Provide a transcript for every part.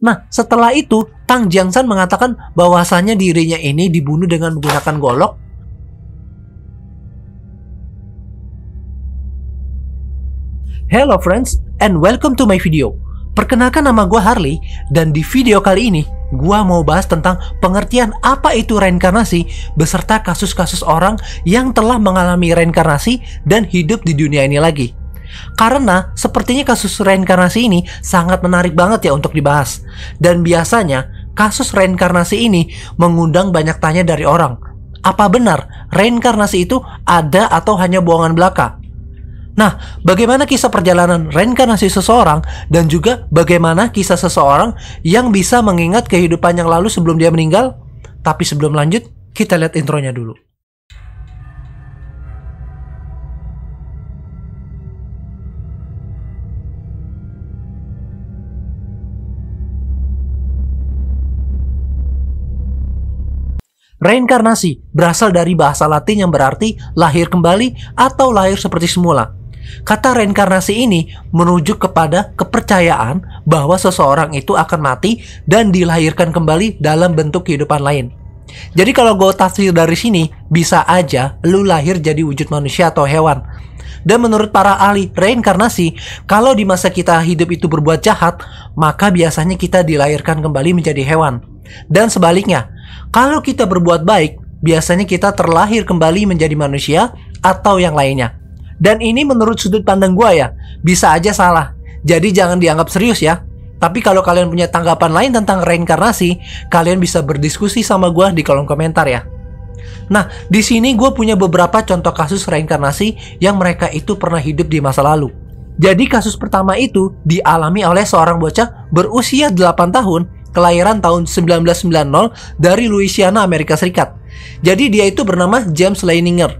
Nah, setelah itu, Tang Jiangsan mengatakan bahwasannya dirinya ini dibunuh dengan menggunakan golok. Hello friends, and welcome to my video. Perkenalkan, nama gue Harley, dan di video kali ini, gue mau bahas tentang pengertian apa itu reinkarnasi, beserta kasus-kasus orang yang telah mengalami reinkarnasi dan hidup di dunia ini lagi. Karena sepertinya kasus reinkarnasi ini sangat menarik banget ya untuk dibahas. Dan biasanya kasus reinkarnasi ini mengundang banyak tanya dari orang. Apa benar reinkarnasi itu ada atau hanya bohongan belaka? Nah, bagaimana kisah perjalanan reinkarnasi seseorang dan juga bagaimana kisah seseorang yang bisa mengingat kehidupan yang lalu sebelum dia meninggal? Tapi sebelum lanjut, kita lihat intronya dulu. Reinkarnasi berasal dari bahasa Latin yang berarti lahir kembali atau lahir seperti semula. Kata reinkarnasi ini merujuk kepada kepercayaan bahwa seseorang itu akan mati dan dilahirkan kembali dalam bentuk kehidupan lain. Jadi kalau gue tafsir dari sini, bisa aja lu lahir jadi wujud manusia atau hewan. Dan menurut para ahli reinkarnasi, kalau di masa kita hidup itu berbuat jahat, maka biasanya kita dilahirkan kembali menjadi hewan. Dan sebaliknya, kalau kita berbuat baik, biasanya kita terlahir kembali menjadi manusia atau yang lainnya. Dan ini menurut sudut pandang gue ya, bisa aja salah. Jadi jangan dianggap serius ya. Tapi kalau kalian punya tanggapan lain tentang reinkarnasi, kalian bisa berdiskusi sama gue di kolom komentar ya. Nah, di sini gue punya beberapa contoh kasus reinkarnasi yang mereka itu pernah hidup di masa lalu. Jadi kasus pertama itu dialami oleh seorang bocah berusia 8 tahun, kelahiran tahun 1990 dari Louisiana, Amerika Serikat. Jadi dia itu bernama James Leininger.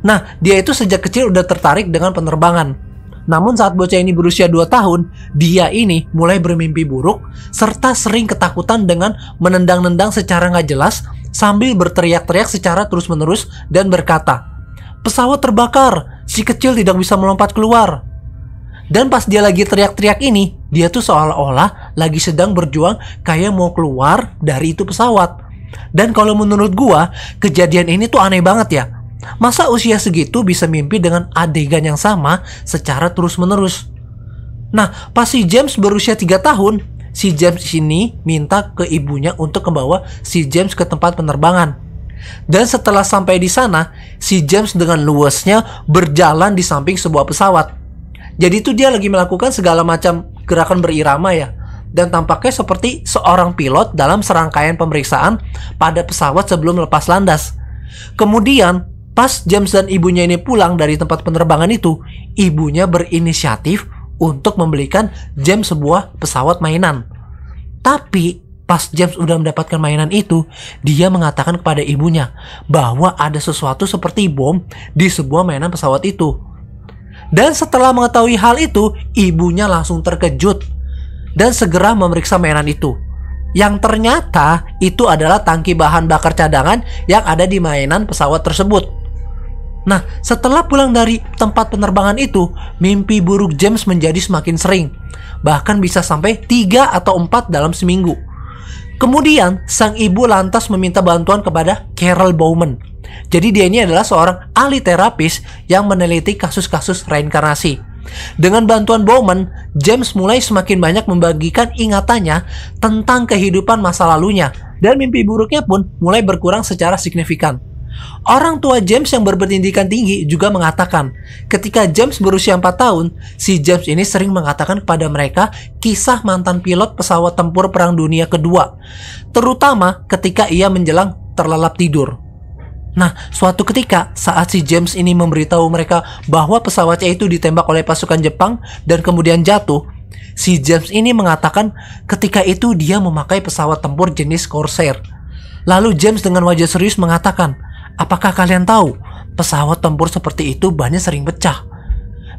Nah, dia itu sejak kecil udah tertarik dengan penerbangan. Namun saat bocah ini berusia 2 tahun, dia ini mulai bermimpi buruk serta sering ketakutan dengan menendang-nendang secara nggak jelas sambil berteriak-teriak secara terus-menerus dan berkata, "Pesawat terbakar, si kecil tidak bisa melompat keluar." Dan pas dia lagi teriak-teriak ini, dia tuh seolah-olah lagi sedang berjuang kayak mau keluar dari itu pesawat. Dan kalau menurut gua, kejadian ini tuh aneh banget ya. Masa usia segitu bisa mimpi dengan adegan yang sama secara terus-menerus? Nah, pas si James berusia 3 tahun, si James ini minta ke ibunya untuk membawa si James ke tempat penerbangan. Dan setelah sampai di sana, si James dengan luasnya berjalan di samping sebuah pesawat. Jadi itu dia lagi melakukan segala macam gerakan berirama ya. Dan tampaknya seperti seorang pilot dalam serangkaian pemeriksaan pada pesawat sebelum lepas landas. Kemudian, pas James dan ibunya ini pulang dari tempat penerbangan itu, ibunya berinisiatif untuk membelikan James sebuah pesawat mainan. Tapi pas James udah mendapatkan mainan itu, dia mengatakan kepada ibunya bahwa ada sesuatu seperti bom di sebuah mainan pesawat itu. Dan setelah mengetahui hal itu, ibunya langsung terkejut dan segera memeriksa mainan itu. Yang ternyata itu adalah tangki bahan bakar cadangan yang ada di mainan pesawat tersebut. Nah, setelah pulang dari tempat penerbangan itu, mimpi buruk James menjadi semakin sering. Bahkan bisa sampai 3 atau 4 dalam seminggu. Kemudian, sang ibu lantas meminta bantuan kepada Carol Bowman. Jadi dia ini adalah seorang ahli terapis yang meneliti kasus-kasus reinkarnasi. Dengan bantuan Bowman, James mulai semakin banyak membagikan ingatannya tentang kehidupan masa lalunya. Dan mimpi buruknya pun mulai berkurang secara signifikan. Orang tua James yang berpendidikan tinggi juga mengatakan, ketika James berusia 4 tahun, si James ini sering mengatakan kepada mereka kisah mantan pilot pesawat tempur Perang Dunia Kedua, terutama ketika ia menjelang terlelap tidur. Nah, suatu ketika saat si James ini memberitahu mereka bahwa pesawatnya itu ditembak oleh pasukan Jepang dan kemudian jatuh, si James ini mengatakan ketika itu dia memakai pesawat tempur jenis Corsair. Lalu James dengan wajah serius mengatakan, "Apakah kalian tahu, pesawat tempur seperti itu bannya sering pecah?"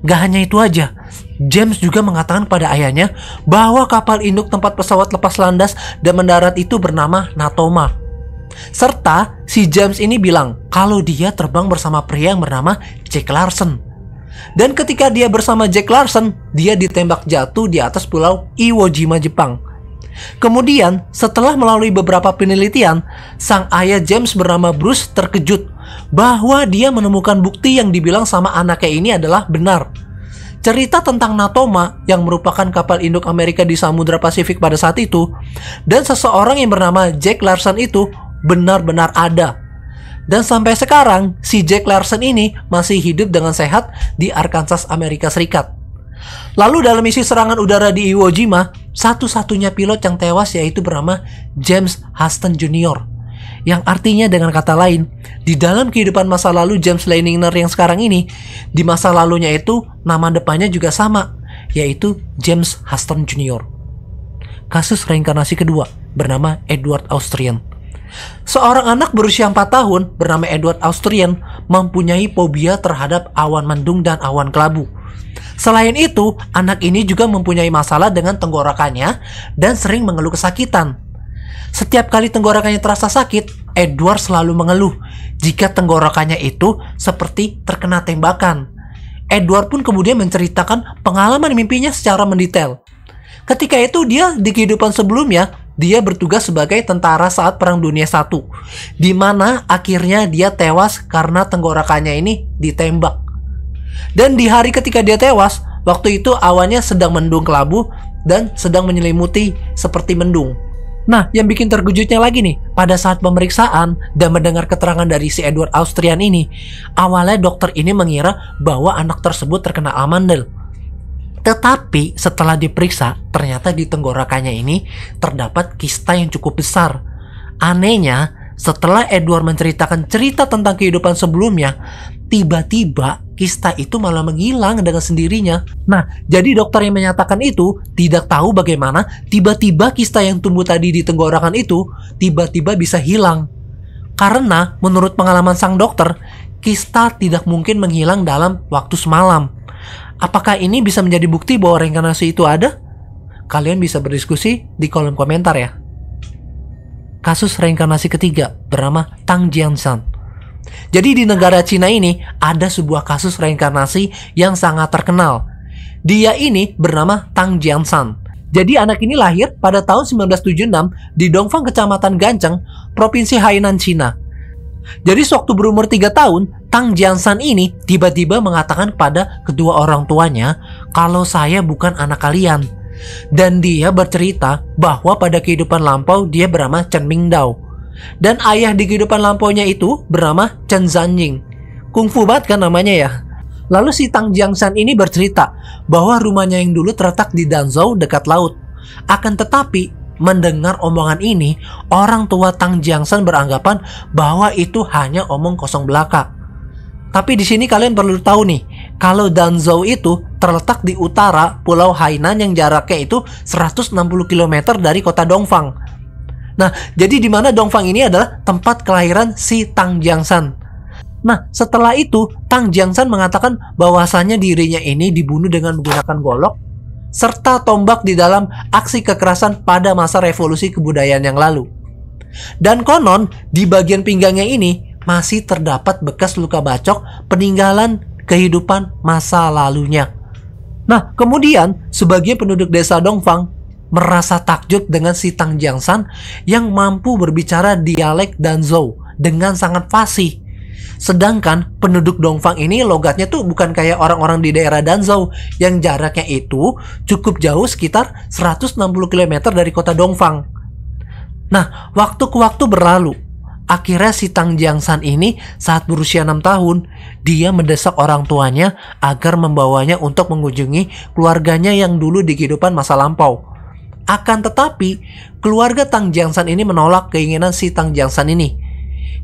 Gak hanya itu aja, James juga mengatakan kepada ayahnya bahwa kapal induk tempat pesawat lepas landas dan mendarat itu bernama Natoma. Serta si James ini bilang kalau dia terbang bersama pria yang bernama Jack Larson. Dan ketika dia bersama Jack Larson, dia ditembak jatuh di atas pulau Iwo Jima, Jepang. Kemudian, setelah melalui beberapa penelitian, sang ayah James bernama Bruce terkejut bahwa dia menemukan bukti yang dibilang sama anaknya ini adalah benar. Cerita tentang Natoma yang merupakan kapal induk Amerika di Samudra Pasifik pada saat itu, dan seseorang yang bernama Jack Larson itu benar-benar ada. Dan sampai sekarang, si Jack Larson ini masih hidup dengan sehat di Arkansas, Amerika Serikat. Lalu dalam misi serangan udara di Iwo Jima, satu-satunya pilot yang tewas yaitu bernama James Huston Jr. Yang artinya dengan kata lain, di dalam kehidupan masa lalu James Leininger yang sekarang ini, di masa lalunya itu nama depannya juga sama, yaitu James Huston Jr. Kasus reinkarnasi kedua bernama Edward Austrian. Seorang anak berusia 4 tahun bernama Edward Austrian mempunyai fobia terhadap awan mendung dan awan kelabu. Selain itu, anak ini juga mempunyai masalah dengan tenggorokannya dan sering mengeluh kesakitan. Setiap kali tenggorokannya terasa sakit, Edward selalu mengeluh jika tenggorokannya itu seperti terkena tembakan. Edward pun kemudian menceritakan pengalaman mimpinya secara mendetail. Ketika itu dia di kehidupan sebelumnya, dia bertugas sebagai tentara saat Perang Dunia I, di mana akhirnya dia tewas karena tenggorokannya ini ditembak. Dan di hari ketika dia tewas, waktu itu awannya sedang mendung kelabu dan sedang menyelimuti seperti mendung. Nah, yang bikin terkejutnya lagi nih, pada saat pemeriksaan dan mendengar keterangan dari si Edward Austrian ini, awalnya dokter ini mengira bahwa anak tersebut terkena amandel. Tetapi setelah diperiksa, ternyata di tenggorokannya ini terdapat kista yang cukup besar. Anehnya, setelah Edward menceritakan cerita tentang kehidupan sebelumnya, tiba-tiba kista itu malah menghilang dengan sendirinya. Nah, jadi dokter yang menyatakan itu tidak tahu bagaimana tiba-tiba kista yang tumbuh tadi di tenggorokan itu tiba-tiba bisa hilang. Karena menurut pengalaman sang dokter, kista tidak mungkin menghilang dalam waktu semalam. Apakah ini bisa menjadi bukti bahwa reinkarnasi itu ada? Kalian bisa berdiskusi di kolom komentar ya. Kasus reinkarnasi ketiga bernama Tang Jianshan. Jadi di negara Cina ini ada sebuah kasus reinkarnasi yang sangat terkenal. Dia ini bernama Tang Jianshan. Jadi anak ini lahir pada tahun 1976 di Dongfang, Kecamatan Gancheng, Provinsi Hainan, Cina. Jadi sewaktu berumur 3 tahun, Tang Jianshan ini tiba-tiba mengatakan kepada kedua orang tuanya kalau saya bukan anak kalian. Dan dia bercerita bahwa pada kehidupan lampau dia bernama Chen Mingdao. Dan ayah di kehidupan lampaunya itu bernama Chen Zanying. Kungfu banget kan namanya ya. Lalu si Tang Jianshan ini bercerita bahwa rumahnya yang dulu terletak di Danzhou dekat laut. Akan tetapi mendengar omongan ini, orang tua Tang Jianshan beranggapan bahwa itu hanya omong kosong belaka. Tapi di sini kalian perlu tahu nih, kalau Danzhou itu terletak di utara Pulau Hainan yang jaraknya itu 160 km dari kota Dongfang. Nah, jadi di mana Dongfang ini adalah tempat kelahiran si Tang Jianshan. Nah, setelah itu Tang Jianshan mengatakan bahwasannya dirinya ini dibunuh dengan menggunakan golok serta tombak di dalam aksi kekerasan pada masa revolusi kebudayaan yang lalu. Dan konon di bagian pinggangnya ini masih terdapat bekas luka bacok peninggalan kehidupan masa lalunya. Nah, kemudian sebagian penduduk desa Dongfang merasa takjub dengan si Tang Jianshan yang mampu berbicara dialek Danzhou dengan sangat fasih. Sedangkan penduduk Dongfang ini logatnya tuh bukan kayak orang-orang di daerah Danzhou yang jaraknya itu cukup jauh sekitar 160 km dari kota Dongfang. Nah, waktu ke waktu berlalu. Akhirnya si Tang Jianshan ini saat berusia 6 tahun, dia mendesak orang tuanya agar membawanya untuk mengunjungi keluarganya yang dulu di kehidupan masa lampau. Akan tetapi, keluarga Tang Jianshan ini menolak keinginan si Tang Jianshan ini.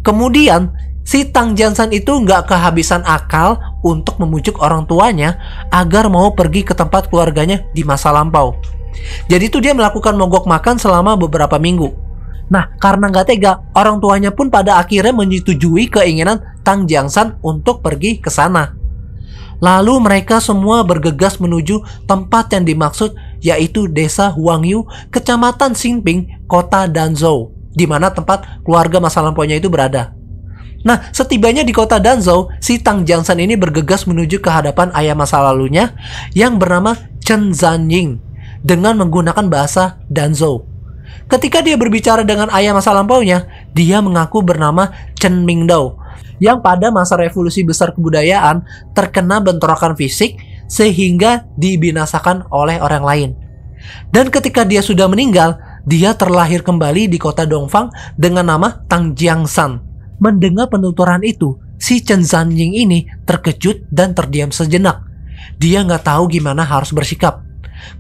Kemudian, si Tang Jianshan itu nggak kehabisan akal untuk membujuk orang tuanya agar mau pergi ke tempat keluarganya di masa lampau. Jadi itu dia melakukan mogok makan selama beberapa minggu. Nah, karena nggak tega, orang tuanya pun pada akhirnya menyetujui keinginan Tang Jianshan untuk pergi ke sana. Lalu mereka semua bergegas menuju tempat yang dimaksud, yaitu Desa Huangyu, Kecamatan Xinping, Kota Danzhou, di mana tempat keluarga masa lampaunya itu berada. Nah, setibanya di kota Danzhou, si Tang Jianshan ini bergegas menuju ke hadapan ayah masa lalunya yang bernama Chen Zanying dengan menggunakan bahasa Danzhou. Ketika dia berbicara dengan ayah masa lampaunya, dia mengaku bernama Chen Mingdao, yang pada masa revolusi besar kebudayaan terkena bentrokan fisik sehingga dibinasakan oleh orang lain. Dan ketika dia sudah meninggal, dia terlahir kembali di kota Dongfang dengan nama Tang Jiangshan. Mendengar penuturan itu, si Chen Zanying ini terkejut dan terdiam sejenak. Dia nggak tahu gimana harus bersikap.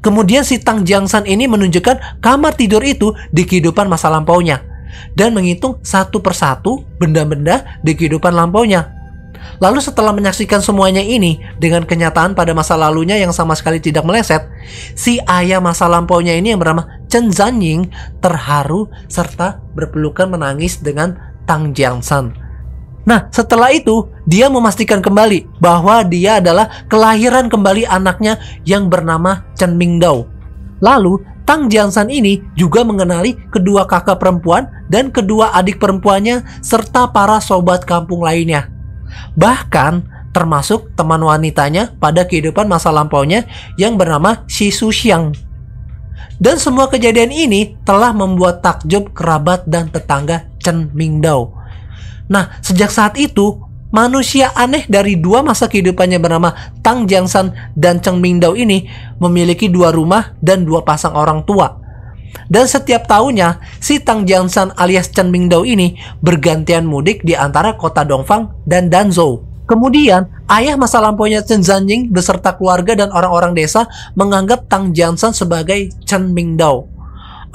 Kemudian si Tang Jiangshan ini menunjukkan kamar tidur itu di kehidupan masa lampaunya dan menghitung satu persatu benda-benda di kehidupan lampaunya. Lalu setelah menyaksikan semuanya ini dengan kenyataan pada masa lalunya yang sama sekali tidak meleset, si ayah masa lampaunya ini yang bernama Chen Zanying terharu serta berpelukan menangis dengan Tang Jiangshan. Nah, setelah itu, dia memastikan kembali bahwa dia adalah kelahiran kembali anaknya yang bernama Chen Mingdao. Lalu, Tang Jiangshan ini juga mengenali kedua kakak perempuan dan kedua adik perempuannya serta para sobat kampung lainnya. Bahkan, termasuk teman wanitanya pada kehidupan masa lampaunya yang bernama Shi Suxiang. Dan semua kejadian ini telah membuat takjub kerabat dan tetangga Chen Mingdao. Nah, sejak saat itu, manusia aneh dari dua masa kehidupannya bernama Tang Jiangshan dan Chen Mingdao ini memiliki dua rumah dan dua pasang orang tua. Dan setiap tahunnya, si Tang Jiangshan alias Chen Mingdao ini bergantian mudik di antara kota Dongfang dan Danzhou. Kemudian, ayah masa lampaunya Chen Zanying beserta keluarga dan orang-orang desa menganggap Tang Jiangshan sebagai Chen Mingdao.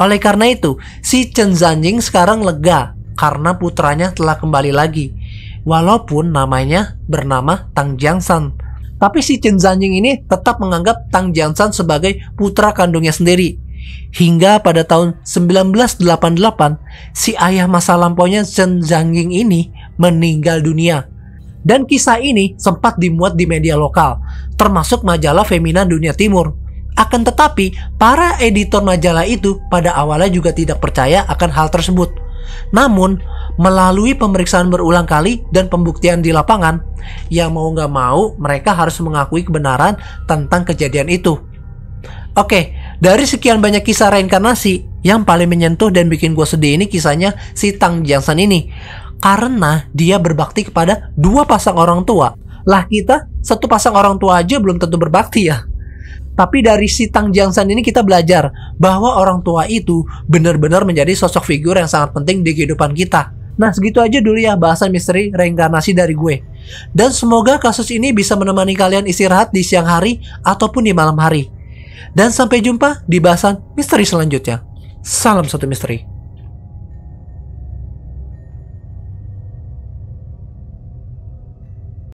Oleh karena itu, si Chen Zanying sekarang lega karena putranya telah kembali lagi, walaupun namanya bernama Tang Jiangshan. Tapi si Chen Zanying ini tetap menganggap Tang Jiangshan sebagai putra kandungnya sendiri. Hingga pada tahun 1988, si ayah masa lampaunya Chen Zanying ini meninggal dunia. Dan kisah ini sempat dimuat di media lokal, termasuk majalah Femina Dunia Timur. Akan tetapi, para editor majalah itu pada awalnya juga tidak percaya akan hal tersebut. Namun, melalui pemeriksaan berulang kali dan pembuktian di lapangan, ya mau nggak mau mereka harus mengakui kebenaran tentang kejadian itu. Oke, dari sekian banyak kisah reinkarnasi, yang paling menyentuh dan bikin gue sedih ini kisahnya si Tang Jiangshan ini. Karena dia berbakti kepada dua pasang orang tua. Lah kita, satu pasang orang tua aja belum tentu berbakti ya. Tapi dari si Tang Jiangshan ini kita belajar bahwa orang tua itu benar-benar menjadi sosok figur yang sangat penting di kehidupan kita. Nah, segitu aja dulu ya bahasan misteri reinkarnasi dari gue. Dan semoga kasus ini bisa menemani kalian istirahat di siang hari ataupun di malam hari. Dan sampai jumpa di bahasan misteri selanjutnya. Salam satu misteri.